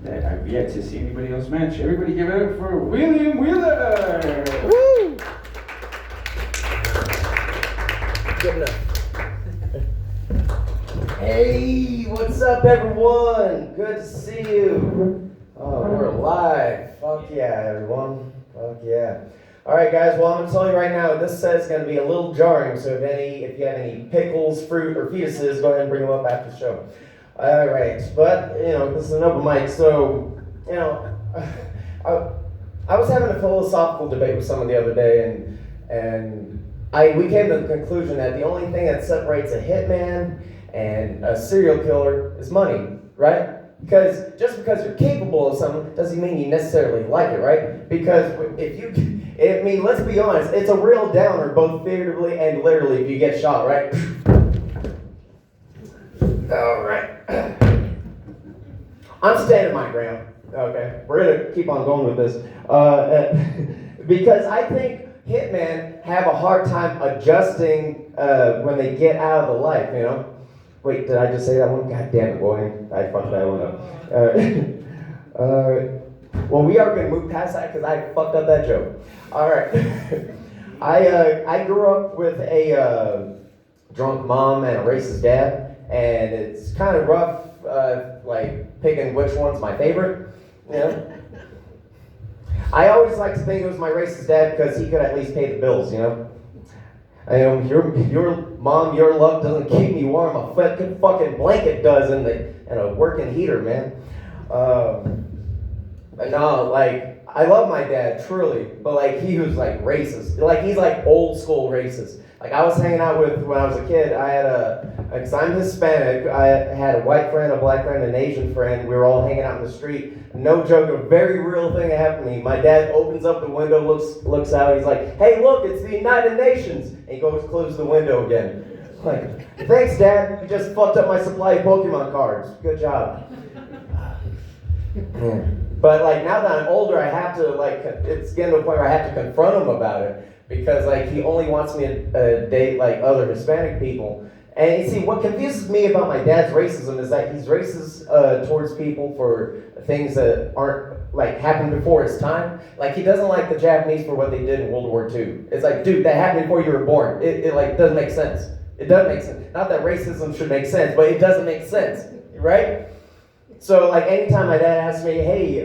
that I've yet to see anybody else match. Everybody give it up for William Wheeler! Woo! Good enough. Hey, what's up, everyone? Good to see you. Oh, we're live. Fuck yeah, everyone. Fuck yeah. All right, guys. Well, I'm gonna tell you right now. This set's gonna be a little jarring. So if you have any pickles, fruit, or fetuses, go ahead and bring them up after the show. All right. But this is an open mic, so I was having a philosophical debate with someone the other day, and we came to the conclusion that the only thing that separates a hitman and a serial killer is money, right? Because just because you're capable of something doesn't mean you necessarily like it, right? Because let's be honest, it's a real downer, both figuratively and literally, if you get shot, right? All right. I'm standing my ground. Okay, we're gonna keep on going with this because I think hitmen have a hard time adjusting when they get out of the life, Wait, did I just say that one? God damn it, boy. I fucked that one up. Well, we are going to move past that because I fucked up that joke. All right. I grew up with a drunk mom and a racist dad, and it's kind of rough, picking which one's my favorite, I always like to think it was my racist dad because he could at least pay the bills, Your mom, your love doesn't keep me warm. A fucking blanket does, and a working heater, man. But no, I love my dad truly, but he was racist. He's old school racist. I was hanging out with when I was a kid. I had because I'm Hispanic. I had a white friend, a black friend, an Asian friend. We were all hanging out in the street. No joke, a very real thing that happened to me. My dad opens up the window, looks out. He's like, "Hey, look, it's the United Nations." And he goes close the window again. Thanks, Dad. You just fucked up my supply of Pokemon cards. Good job. But now that I'm older, I have to it's getting to a point where I have to confront him about it because he only wants me to date other Hispanic people. And you see, what confuses me about my dad's racism is that he's racist towards people for things that aren't happened before his time. He doesn't like the Japanese for what they did in World War II. It's dude, that happened before you were born. It doesn't make sense. It doesn't make sense. Not that racism should make sense, but it doesn't make sense, right? So anytime my dad asks me, "Hey,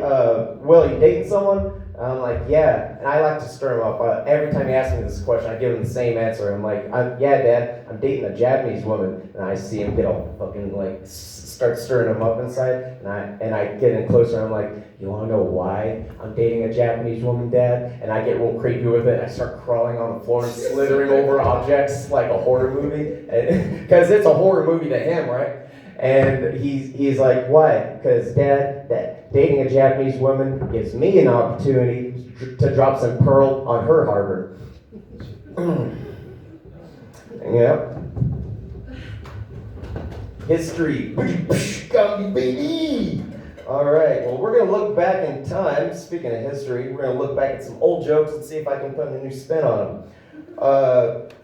Will, you dating someone?" I'm like, "Yeah," and I like to stir him up. Every time he asks me this question, I give him the same answer. I'm like, "Yeah, Dad, I'm dating a Japanese woman," and I see him get all fucking start stirring him up inside, and I get in closer. And I'm like, "You want to know why I'm dating a Japanese woman, Dad?" And I get real creepy with it. I start crawling on the floor and slithering over objects like a horror movie, because it's a horror movie to him, right? And he's like, "Why?" Because, Dad, that dating a Japanese woman gives me an opportunity to drop some pearl on her harbor. Yep. History. Got me, baby. All right. Well, we're gonna look back in time. Speaking of history, we're gonna look back at some old jokes and see if I can put a new spin on them.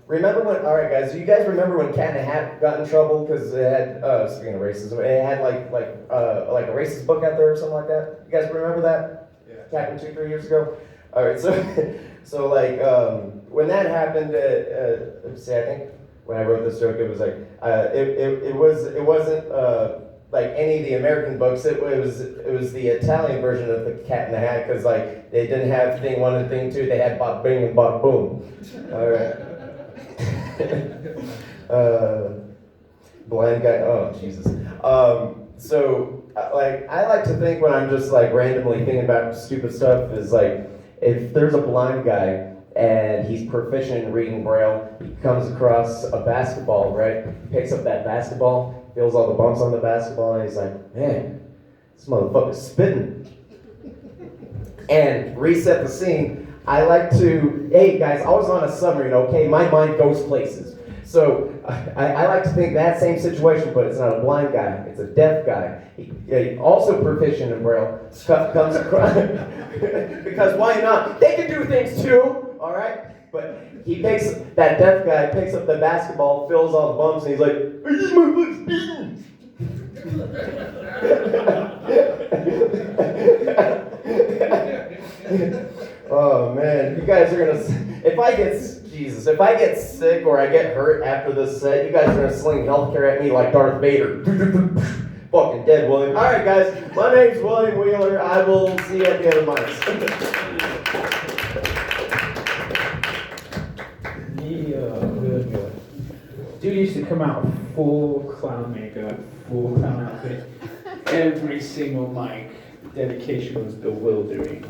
Remember when? All right, guys. Do you guys remember when Cat in the Hat got in trouble because it had? Speaking of racism, it had a racist book out there or something like that. You guys remember that? Yeah. Happened 2-3 years ago. All right. So when that happened, let's see. I think when I wrote this joke, it was it wasn't any of the American books. It was the Italian version of the Cat in the Hat because they didn't have thing 1 and thing 2. They had bop bing and bop boom. All right. Blind guy. Oh Jesus. So I like to think when I'm just randomly thinking about stupid stuff is if there's a blind guy and he's proficient in reading Braille, he comes across a basketball, right? Picks up that basketball, feels all the bumps on the basketball, and he's like, "Man, this motherfucker's spitting." And reset the scene. I like to, hey guys, I was on a submarine, okay? My mind goes places. So I like to think that same situation, but it's not a blind guy, it's a deaf guy. He also proficient in Braille, comes across, because why not? They can do things too, all right? But that deaf guy picks up the basketball, fills all the bumps, and he's like, "My foot's beaten." if I get sick or I get hurt after this set, you guys are gonna sling healthcare at me like Darth Vader. Fucking dead, William. All right, guys. My name's William Wheeler. I will see you at the other mics. Yeah, really good. Dude used to come out full clown makeup, full clown outfit. Every single mic. Dedication was bewildering.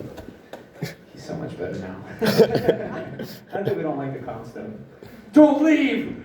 He's so much better now. I think we don't like the clown stuff. Don't leave!